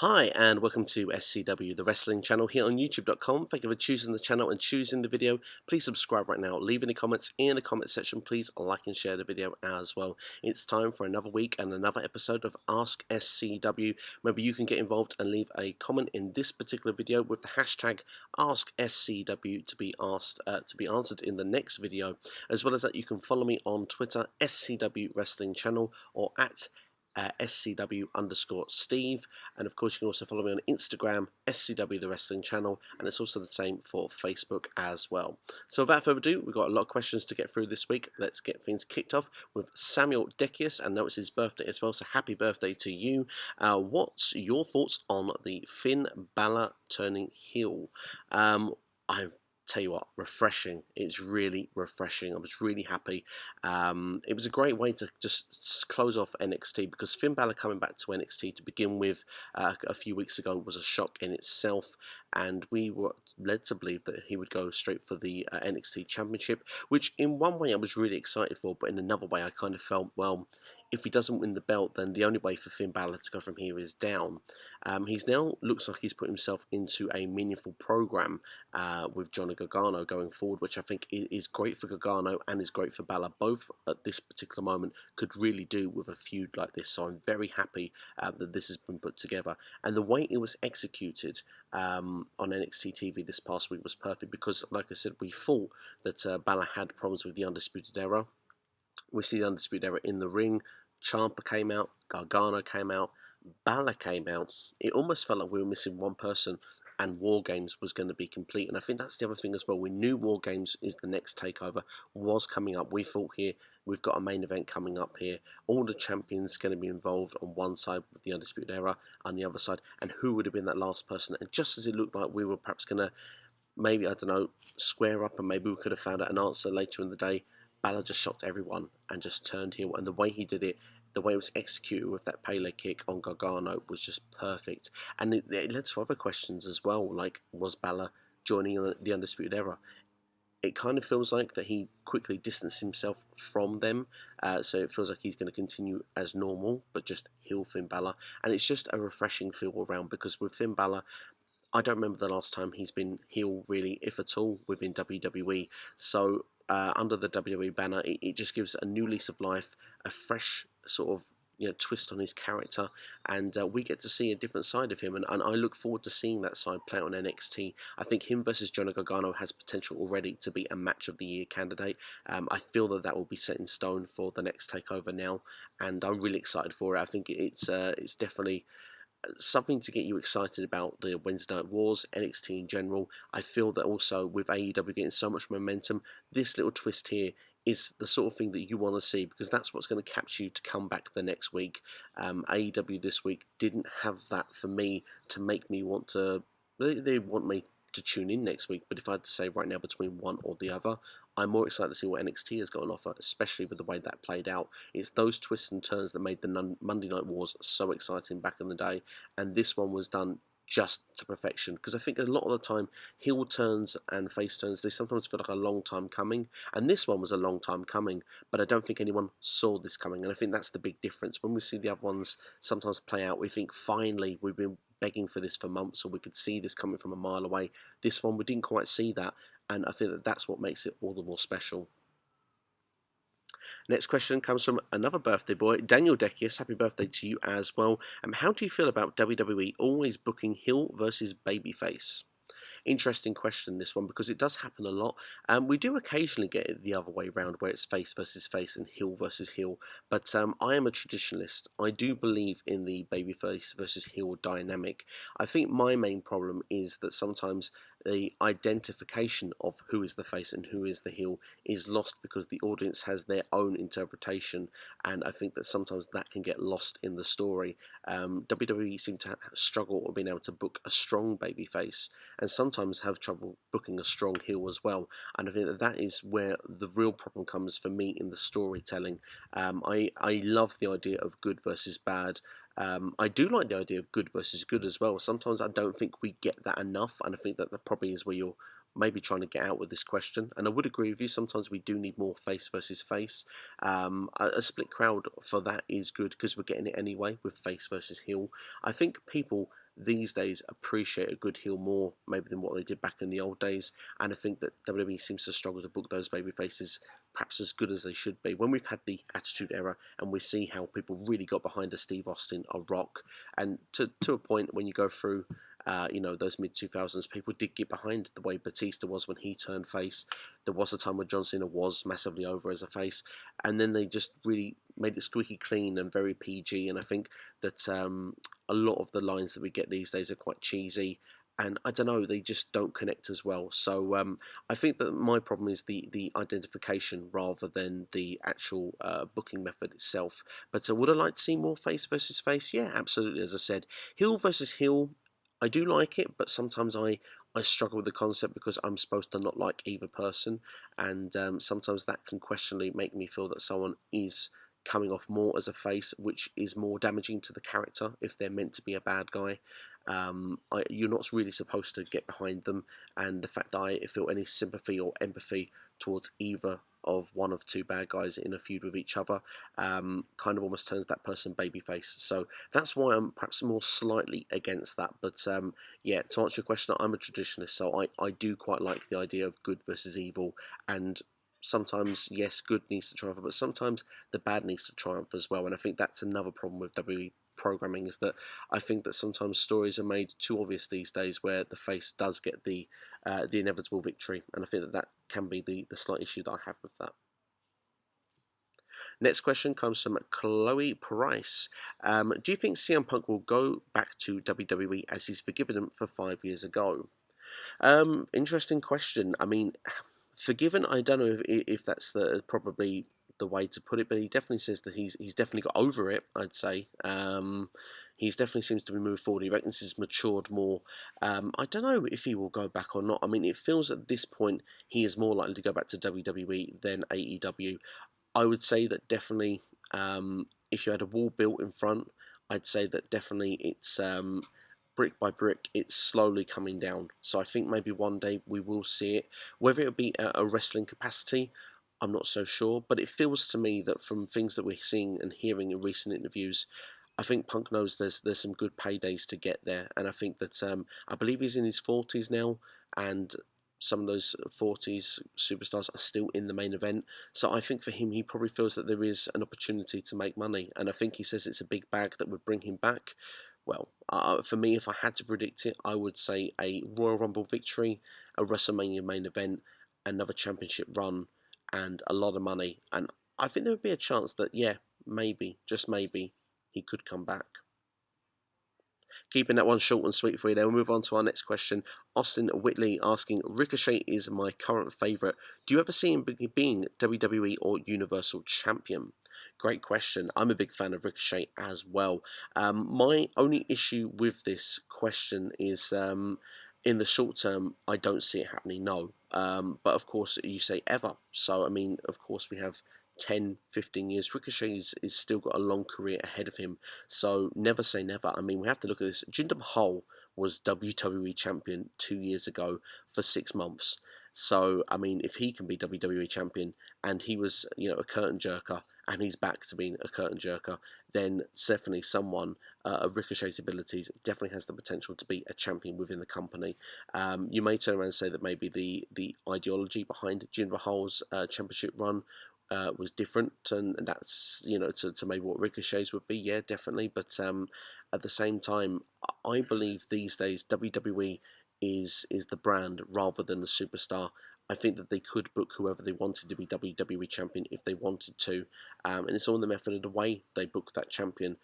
Hi and welcome to SCW, the wrestling channel here on YouTube.com. Thank you for choosing the channel and choosing the video. Please subscribe right now. Leave any comments in the comment section. Please like and share the video as well. It's time for another week and another episode of Ask SCW. Maybe you can get involved and leave a comment in this particular video with the hashtag AskSCW to be answered in the next video. As well as that, you can follow me on Twitter, SCW Wrestling Channel, or at SCW_Steve, and of course you can also follow me on Instagram, SCW the Wrestling Channel, and it's also the same for Facebook as well. So without further ado, we've got a lot of questions to get through this week. Let's get things kicked off with Samuel Decius, and now it's his birthday as well, so happy birthday to you. What's your thoughts on the Finn Balor turning heel? I tell you what, refreshing. It's really refreshing. I was really happy. It was a great way to just close off NXT, because Finn Balor coming back to NXT to begin with a few weeks ago was a shock in itself, and we were led to believe that he would go straight for the NXT Championship, which in one way I was really excited for, but in another way I kind of felt, well, if he doesn't win the belt, then the only way for Finn Balor to go from here is down. He's now looks like he's put himself into a meaningful program with Johnny Gargano going forward, which I think is great for Gargano and is great for Balor. Both at this particular moment could really do with a feud like this, so I'm very happy that this has been put together. And the way it was executed on NXT TV this past week was perfect, because, like I said, we thought that Balor had problems with the Undisputed Era. We see the Undisputed Era in the ring. Ciampa came out, Gargano came out, Balor came out. It almost felt like we were missing one person, and War Games was going to be complete. And I think that's the other thing as well. We knew War Games is the next takeover, was coming up. We thought here, we've got a main event coming up here. All the champions going to be involved on one side with the Undisputed Era, on the other side. And who would have been that last person? And just as it looked like we were perhaps going to, maybe, I don't know, square up, and maybe we could have found out an answer later in the day, Balor just shocked everyone and just turned heel. And the way he did it, the way it was executed with that Pele kick on Gargano was just perfect. And it led to other questions as well, like, was Balor joining the Undisputed Era? It kind of feels like that he quickly distanced himself from them, so it feels like he's going to continue as normal, but just heel Finn Balor. And it's just a refreshing feel around, because with Finn Balor, I don't remember the last time he's been heel, really, if at all, within WWE. So under the WWE banner, it just gives a new lease of life, a fresh sort of twist on his character, and we get to see a different side of him, and I look forward to seeing that side play out on NXT. I think him versus Johnny Gargano has potential already to be a match of the year candidate. I feel that will be set in stone for the next takeover now, and I'm really excited for it. I think it's definitely something to get you excited about the Wednesday Night Wars, NXT in general. I feel that also with AEW getting so much momentum, this little twist here is the sort of thing that you want to see, because that's what's going to capture you to come back the next week. AEW this week didn't have that for me to make me want to. They want me to tune in next week, but if I had to say right now between one or the other, I'm more excited to see what NXT has got on offer, especially with the way that played out. It's those twists and turns that made the Monday Night Wars so exciting back in the day, and this one was done just to perfection, because I think a lot of the time heel turns and face turns, they sometimes feel like a long time coming, and this one was a long time coming, but I don't think anyone saw this coming, and I think that's the big difference. When we see the other ones sometimes play out, we think, finally, we've been begging for this for months, or we could see this coming from a mile away. This one, we didn't quite see that, and I think that's what makes it all the more special. Next question comes from another birthday boy, Daniel Decius. Happy birthday to you as well. How do you feel about WWE always booking heel versus babyface? Interesting question, this one, because it does happen a lot. We do occasionally get it the other way around, where it's face versus face and heel versus heel. But I am a traditionalist. I do believe in the babyface versus heel dynamic. I think my main problem is that sometimes the identification of who is the face and who is the heel is lost, because the audience has their own interpretation, and I think that sometimes that can get lost in the story. WWE seem to struggle with being able to book a strong babyface, and sometimes have trouble booking a strong heel as well, and I think that is where the real problem comes for me in the storytelling. I love the idea of good versus bad. I do like the idea of good versus good as well. Sometimes I don't think we get that enough, and I think that probably is where maybe trying to get out with this question. And I would agree with you, sometimes we do need more face versus face. A split crowd for that is good because we're getting it anyway with face versus heel. I think people these days appreciate a good heel more maybe than what they did back in the old days, and I think that WWE seems to struggle to book those baby faces perhaps as good as they should be. When we've had the Attitude Era and we see how people really got behind a Steve Austin, a Rock, and to a point when you go through those mid 2000s, people did get behind the way Batista was when he turned face. There was a time when John Cena was massively over as a face, and then they just really made it squeaky clean and very PG. And I think that a lot of the lines that we get these days are quite cheesy. And I don't know, they just don't connect as well. So I think that my problem is the identification rather than the actual booking method itself. But would I like to see more face versus face? Yeah, absolutely. As I said, heel versus heel, I do like it, but sometimes I struggle with the concept because I'm supposed to not like either person, and sometimes that can questionably make me feel that someone is coming off more as a face, which is more damaging to the character if they're meant to be a bad guy. You're not really supposed to get behind them, and the fact that I feel any sympathy or empathy towards either of one of two bad guys in a feud with each other kind of almost turns that person babyface. So that's why I'm perhaps more slightly against that. But yeah, to answer your question, I'm a traditionalist, so I do quite like the idea of good versus evil, and sometimes, yes, good needs to triumph, but sometimes the bad needs to triumph as well. And I think that's another problem with WWE programming, is that I think that sometimes stories are made too obvious these days where the face does get the inevitable victory, and I think that can be the slight issue that I have with that. Next question comes from Chloe Price. Do you think CM Punk will go back to WWE as he's forgiven him for 5 years ago? Interesting question. I mean, forgiven, I don't know if that's probably the way to put it, but he definitely says that he's definitely got over it, I'd say. He's definitely seems to be moved forward. He reckons he's matured more. I don't know if he will go back or not. I mean, it feels at this point he is more likely to go back to WWE than AEW. I would say that definitely, if you had a wall built in front, I'd say that definitely it's brick by brick, it's slowly coming down. So I think maybe one day we will see it. Whether it'll be a wrestling capacity, I'm not so sure. But it feels to me that from things that we're seeing and hearing in recent interviews, I think Punk knows there's some good paydays to get there, and I think that I believe he's in his 40s now, and some of those 40s superstars are still in the main event. So I think for him, he probably feels that there is an opportunity to make money, and I think he says it's a big bag that would bring him back. Well, for me, if I had to predict it, I would say a Royal Rumble victory, a WrestleMania main event, another championship run, and a lot of money. And I think there would be a chance that, yeah, maybe, just maybe, he could come back. Keeping that one short and sweet for you there, we'll move on to our next question. Austin Whitley asking, Ricochet is my current favourite. Do you ever see him being WWE or Universal Champion? Great question. I'm a big fan of Ricochet as well. My only issue with this question is in the short term, I don't see it happening, no. But of course, you say ever. So, I mean, of course, we have 10, 15 years. Ricochet is still got a long career ahead of him. So never say never. I mean, we have to look at this. Jinder Mahal was WWE champion 2 years ago for 6 months. So, I mean, if he can be WWE champion and he was, a curtain jerker and he's back to being a curtain jerker, then definitely someone of Ricochet's abilities definitely has the potential to be a champion within the company. You may turn around and say that maybe the ideology behind Jinder Mahal's championship run was different, and that's to maybe what Ricochet's would be, yeah, definitely. But at the same time, I believe these days WWE is the brand rather than the superstar. I think that they could book whoever they wanted to be WWE champion if they wanted to, and it's all in the method of the way they book that champion.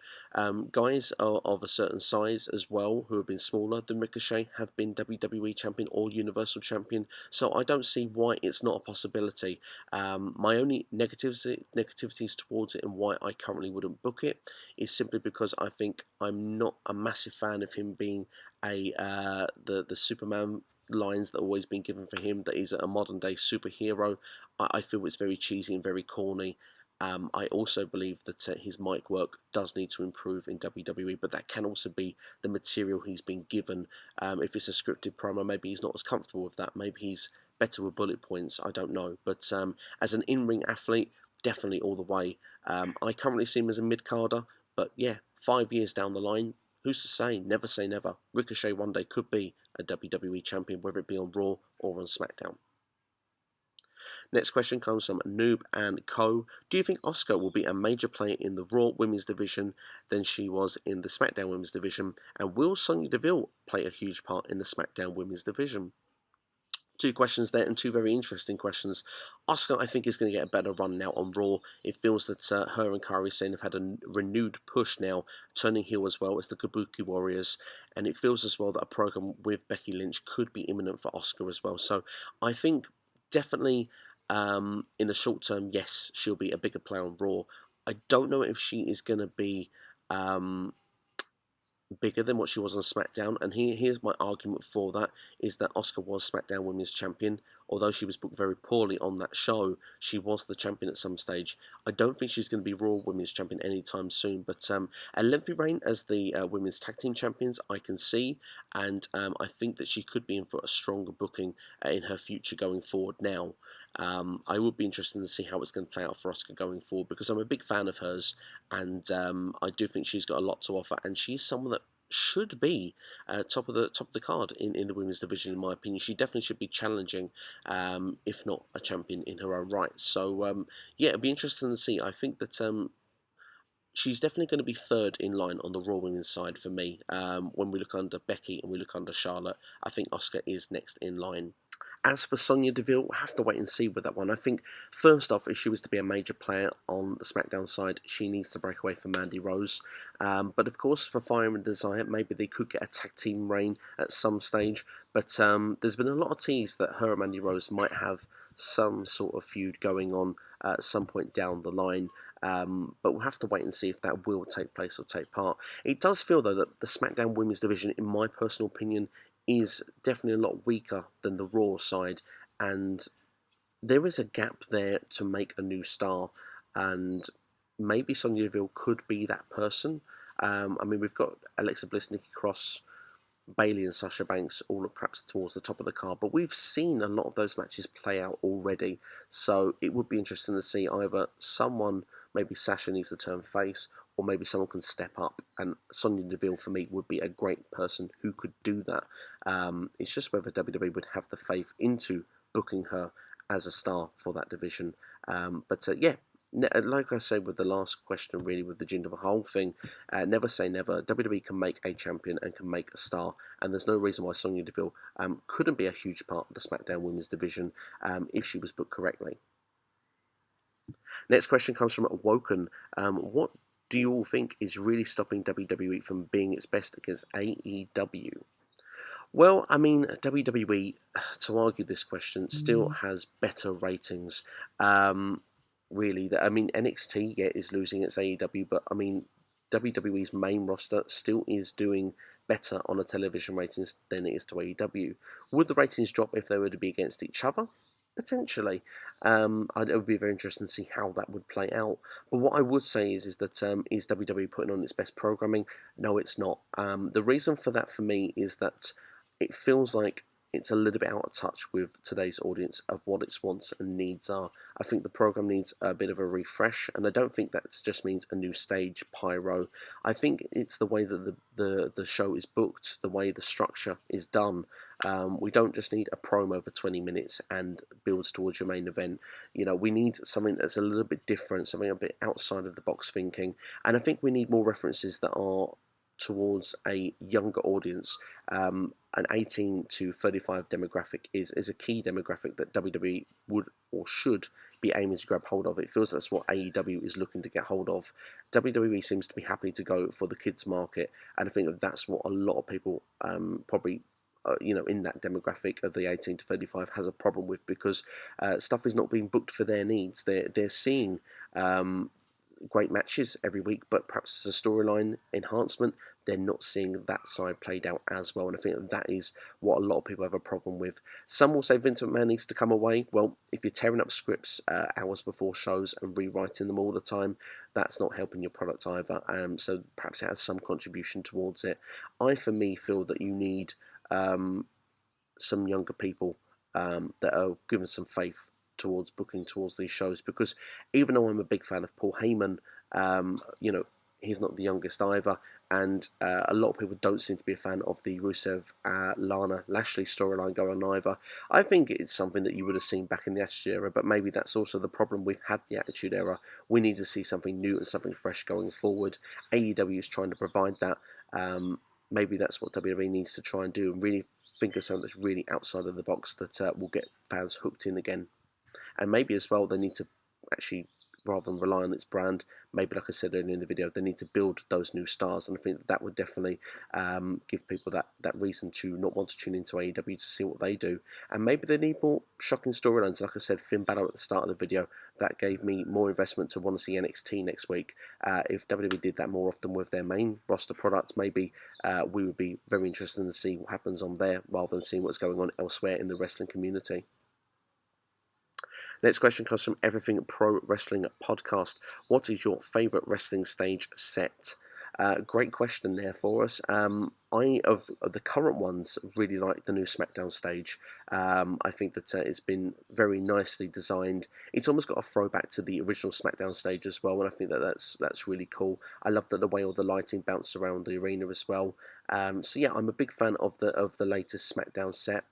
Guys of a certain size as well, who have been smaller than Ricochet, have been WWE champion or Universal champion, so I don't see why it's not a possibility. My only negativities towards it and why I currently wouldn't book it is simply because I think I'm not a massive fan of him being the Superman lines that have always been given for him, that he's a modern day superhero. I feel it's very cheesy and very corny, I also believe that his mic work does need to improve in WWE, but that can also be the material he's been given. If it's a scripted promo, maybe he's not as comfortable with that. Maybe he's better with bullet points. I don't know. But as an in-ring athlete, definitely all the way. I currently see him as a mid-carder, but yeah, 5 years down the line, who's to say? Never say never. Ricochet one day could be a WWE champion, whether it be on Raw or on SmackDown. Next question comes from Noob and Co. Do you think Asuka will be a major player in the Raw Women's Division than she was in the SmackDown Women's Division? And will Sonya Deville play a huge part in the SmackDown Women's Division? Two questions there, and two very interesting questions. Asuka, I think, is going to get a better run now on Raw. It feels that her and Kairi Sane have had a renewed push now, turning heel as well as the Kabuki Warriors, and it feels as well that a program with Becky Lynch could be imminent for Asuka as well. So I think definitely in the short term, yes, she'll be a bigger player on Raw. I don't know if she is going to be bigger than what she was on SmackDown, and here's my argument for that, is that Asuka was SmackDown Women's Champion. Although she was booked very poorly on that show, she was the champion at some stage. I don't think she's going to be Raw Women's Champion anytime soon, but a lengthy reign as the Women's Tag Team Champions I can see, and I think that she could be in for a stronger booking in her future going forward now. I would be interested to see how it's going to play out for Asuka going forward, because I'm a big fan of hers, and I do think she's got a lot to offer, and she's someone that should be top of the card in the women's division, in my opinion. She definitely should be challenging, if not a champion in her own right. So yeah, it'll be interesting to see. I think that she's definitely going to be third in line on the Raw Women's side for me. When we look under Becky and we look under Charlotte, I think Asuka is next in line. As for Sonya Deville, we'll have to wait and see with that one. I think, first off, if she was to be a major player on the SmackDown side, she needs to break away from Mandy Rose. But of course, for Fire and Desire, maybe they could get a tag team reign at some stage. But there's been a lot of tease that her and Mandy Rose might have some sort of feud going on at some point down the line. But we'll have to wait and see if that will take place or take part. It does feel, though, that the SmackDown Women's Division, in my personal opinion, is definitely a lot weaker than the Raw side, and there is a gap there to make a new star, and maybe Sonya Deville could be that person. I mean, we've got Alexa Bliss, Nikki Cross, Bayley and Sasha Banks all perhaps towards the top of the card, but we've seen a lot of those matches play out already, so it would be interesting to see either someone, maybe Sasha needs to turn face, or maybe someone can step up, and Sonya Deville for me would be a great person who could do that. It's just whether WWE would have the faith into booking her as a star for that division. But yeah, like I said with the last question, really, with the Jinder Mahal thing, never say never. WWE can make a champion and can make a star, and there's no reason why Sonya Deville couldn't be a huge part of the SmackDown Women's division if she was booked correctly. Next question comes from Woken. What do you all think is really stopping WWE from being its best against AEW? Well, I mean, WWE, to argue this question, still has better ratings. Really, I mean, NXT, yeah, is losing its AEW, but I mean, WWE's main roster still is doing better on a television ratings than it is to AEW. Would the ratings drop if they were to be against each other? Potentially. It would be very interesting to see how that would play out. But what I would say is that is WWE putting on its best programming? No, it's not. The reason for that for me is that it feels like it's a little bit out of touch with today's audience of what its wants and needs are. I think the program needs a bit of a refresh, and I don't think that just means a new stage, pyro. I think it's the way that the show is booked, the way the structure is done. We don't just need a promo for 20 minutes and builds towards your main event. You know, we need something that's a little bit different, something a bit outside of the box thinking, and I think we need more references that are towards a younger audience. An 18 to 35 demographic is a key demographic that WWE would or should be aiming to grab hold of. It feels that's what AEW is looking to get hold of. WWE seems to be happy to go for the kids market, and I think that that's what a lot of people probably in that demographic of the 18 to 35 has a problem with, because stuff is not being booked for their needs. They're seeing great matches every week, but perhaps as a storyline enhancement, they're not seeing that side played out as well, and I think that is what a lot of people have a problem with. Some will say Vince McMahon needs to come away. Well, if you're tearing up scripts hours before shows and rewriting them all the time, that's not helping your product either. So perhaps it has some contribution towards it. For me, feel that you need some younger people that are given some faith towards booking towards these shows, because even though I'm a big fan of Paul Heyman, he's not the youngest either, and a lot of people don't seem to be a fan of the Rusev Lana Lashley storyline going on either. I think it's something that you would have seen back in the Attitude Era, but maybe that's also the problem. We've had the Attitude Era. We need to see something new and something fresh going forward. AEW is trying to provide that. Maybe that's what WWE needs to try and do, and really think of something that's really outside of the box that will get fans hooked in again. And maybe as well, they need to actually, rather than rely on its brand, maybe like I said earlier in the video, they need to build those new stars, and I think that would definitely give people that reason to not want to tune into AEW to see what they do. And maybe they need more shocking storylines. Like I said, Finn Balor at the start of the video, that gave me more investment to want to see NXT next week. If WWE did that more often with their main roster products, maybe we would be very interested to see what happens on there, rather than seeing what's going on elsewhere in the wrestling community. Next question comes from Everything Pro Wrestling Podcast. What is your favourite wrestling stage set? Great question there for us. Of the current ones, really like the new SmackDown stage. I think that it's been very nicely designed. It's almost got a throwback to the original SmackDown stage as well, and I think that's really cool. I love that the way all the lighting bounced around the arena as well. So yeah, I'm a big fan of the latest SmackDown set.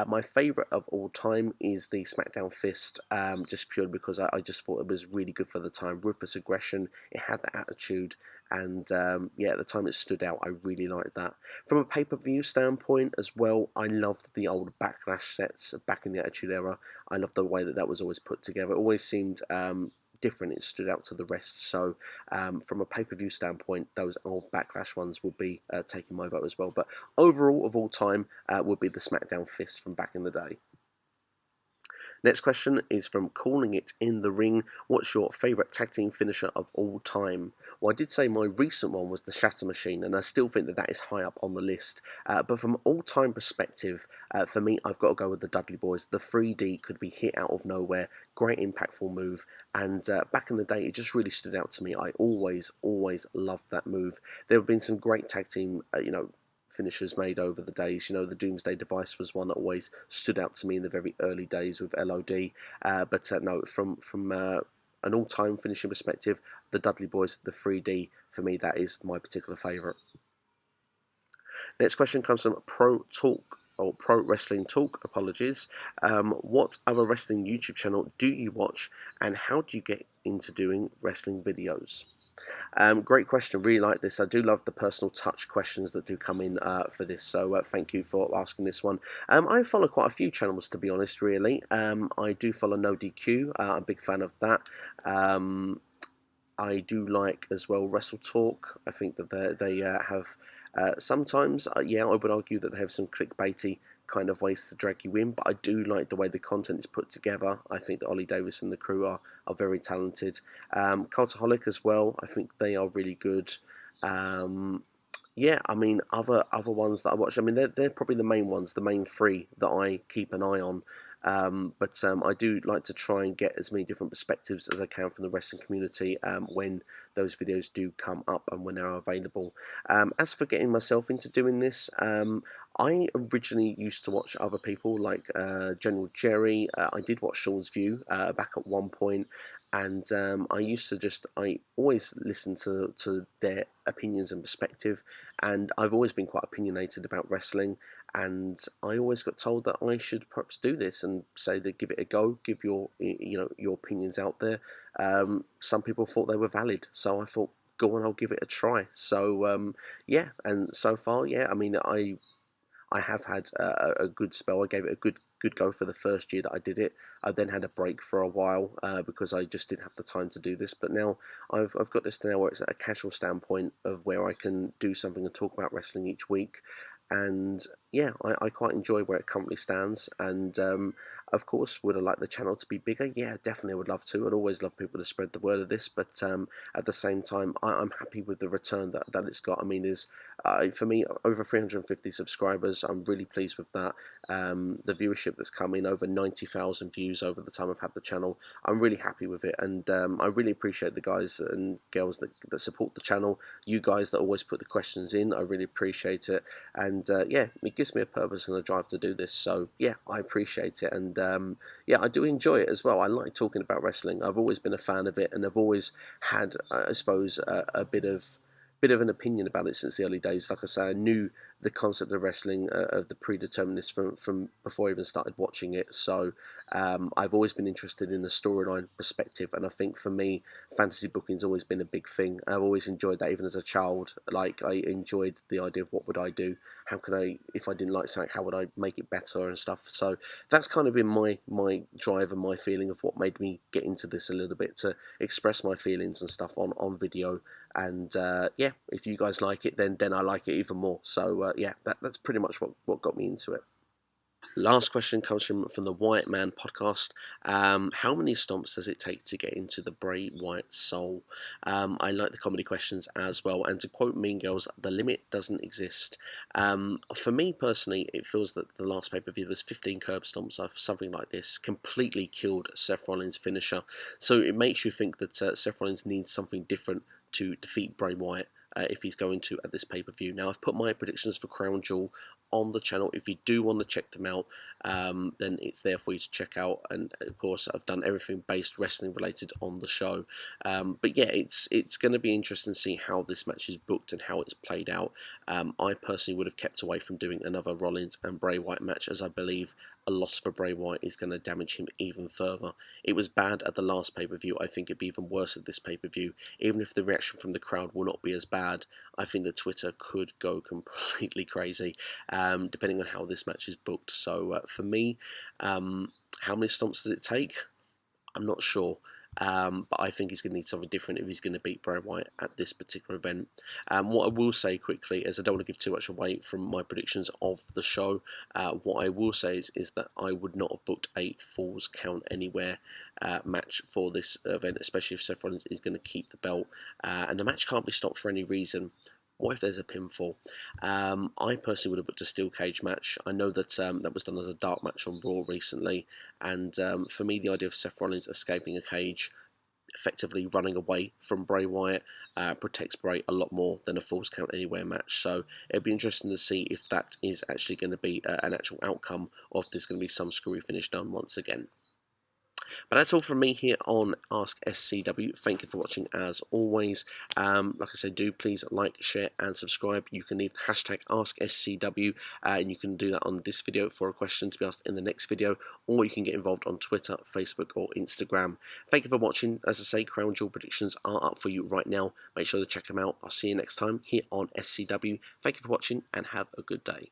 My favourite of all time is the SmackDown Fist, just purely because I just thought it was really good for the time. Ruthless aggression, it had that attitude, and at the time it stood out. I really liked that. From a pay-per-view standpoint as well, I loved the old Backlash sets back in the Attitude Era. I loved the way that was always put together. It always seemed different. It stood out to the rest. So from a pay-per-view standpoint, those old Backlash ones will be taking my vote as well. But overall, of all time, would be the SmackDown Fist from back in the day. Next question is from Calling It in the Ring. What's your favourite tag team finisher of all time? Well, I did say my recent one was the Shatter Machine, and I still think that is high up on the list. But from an all-time perspective, for me, I've got to go with the Dudley Boys. The 3D could be hit out of nowhere. Great impactful move. And back in the day, it just really stood out to me. I always loved that move. There have been some great tag team, finishers made over the days. The Doomsday Device was one that always stood out to me in the very early days with LOD. But no, from an all-time finishing perspective, the Dudley Boys, the 3D, for me, that is my particular favourite. Next question comes from Pro Wrestling Talk. Apologies. What other wrestling YouTube channel do you watch, and how do you get into doing wrestling videos? Great question. Really like this. I do love the personal touch questions that do come in for this. So thank you for asking this one. I follow quite a few channels, to be honest. Really, I do follow No DQ. I'm a big fan of that. I do like as well Wrestle Talk. I think that they have sometimes. I would argue that they have some clickbaity kind of ways to drag you in, but I do like the way the content is put together. I think that Ollie Davis and the crew are very talented. Cultaholic as well, I think they are really good. Other ones that I watch, they're probably the main ones, the main three that I keep an eye on. But I do like to try and get as many different perspectives as I can from the wrestling community when those videos do come up and when they're available. As for getting myself into doing this, I originally used to watch other people like General Jerry. I did watch Sean's View back at one point, and I always listen to their opinions and perspective, and I've always been quite opinionated about wrestling. And I always got told that I should perhaps do this and say that give it a go, give your opinions out there. Some people thought they were valid, so I thought, go on, I'll give it a try. So and so far, I have had a good spell. I gave it a good go for the first year that I did it. I then had a break for a while because I just didn't have the time to do this. But now I've got this now where it's at a casual standpoint of where I can do something and talk about wrestling each week. And yeah, I quite enjoy where it currently stands, and of course, would I like the channel to be bigger? Yeah, definitely would love to. I'd always love people to spread the word of this, but at the same time, I'm happy with the return that it's got. I mean, is for me over 350 subscribers. I'm really pleased with that. The viewership that's come in, over 90,000 views over the time I've had the channel. I'm really happy with it, and I really appreciate the guys and girls that support the channel. You guys that always put the questions in, I really appreciate it, and yeah, it gives me a purpose and a drive to do this. So yeah, I appreciate it, and yeah, I do enjoy it as well. I like talking about wrestling. I've always been a fan of it, and I've always had, I suppose, a bit of an opinion about it since the early days. Like I say, I knew the concept of wrestling, of the predeterminist from before I even started watching it. So I've always been interested in the storyline perspective, and I think for me, fantasy booking's always been a big thing. I've always enjoyed that, even as a child. Like, I enjoyed the idea of what would I do, how can I, if I didn't like something, how would I make it better and stuff. So that's kind of been my drive and my feeling of what made me get into this a little bit, to express my feelings and stuff on video. And yeah, if you guys like it, then I like it even more. So yeah, that's pretty much what got me into it. Last question comes from the Wyatt Man podcast. How many stomps does it take to get into the Bray Wyatt soul? I like the comedy questions as well. And to quote Mean Girls, the limit doesn't exist. For me personally, it feels that the last pay-per-view was 15 curb stomps, something like this, completely killed Seth Rollins' finisher. So it makes you think that Seth Rollins needs something different to defeat Bray Wyatt. If he's going to at this pay-per-view. Now, I've put my predictions for Crown Jewel on the channel. If you do want to check them out, then it's there for you to check out. And of course, I've done everything based wrestling related on the show. But yeah, it's going to be interesting to see how this match is booked and how it's played out. I personally would have kept away from doing another Rollins and Bray Wyatt match, as I believe a loss for Bray Wyatt is going to damage him even further. It was bad at the last pay-per-view. I think it'd be even worse at this pay-per-view. Even if the reaction from the crowd will not be as bad, I think the Twitter could go completely crazy, depending on how this match is booked. So for me, how many stomps does it take? I'm not sure. But I think he's going to need something different if he's going to beat Bray Wyatt at this particular event. What I will say quickly is, I don't want to give too much away from my predictions of the show. What I will say is that I would not have booked a Falls Count Anywhere match for this event, especially if Seth Rollins is going to keep the belt. And the match can't be stopped for any reason. What if there's a pinfall? I personally would have booked a steel cage match. I know that that was done as a dark match on Raw recently, and for me, the idea of Seth Rollins escaping a cage, effectively running away from Bray Wyatt, protects Bray a lot more than a Falls Count Anywhere match. So it'll be interesting to see if that is actually going to be an actual outcome, or if there's going to be some screwy finish done once again. But that's all from me here on Ask SCW. Thank you for watching as always. Like I said, do please like, share and subscribe. You can leave the hashtag AskSCW and you can do that on this video for a question to be asked in the next video, or you can get involved on Twitter, Facebook or Instagram. Thank you for watching. As I say, Crown Jewel predictions are up for you right now. Make sure to check them out. I'll see you next time here on SCW. Thank you for watching and have a good day.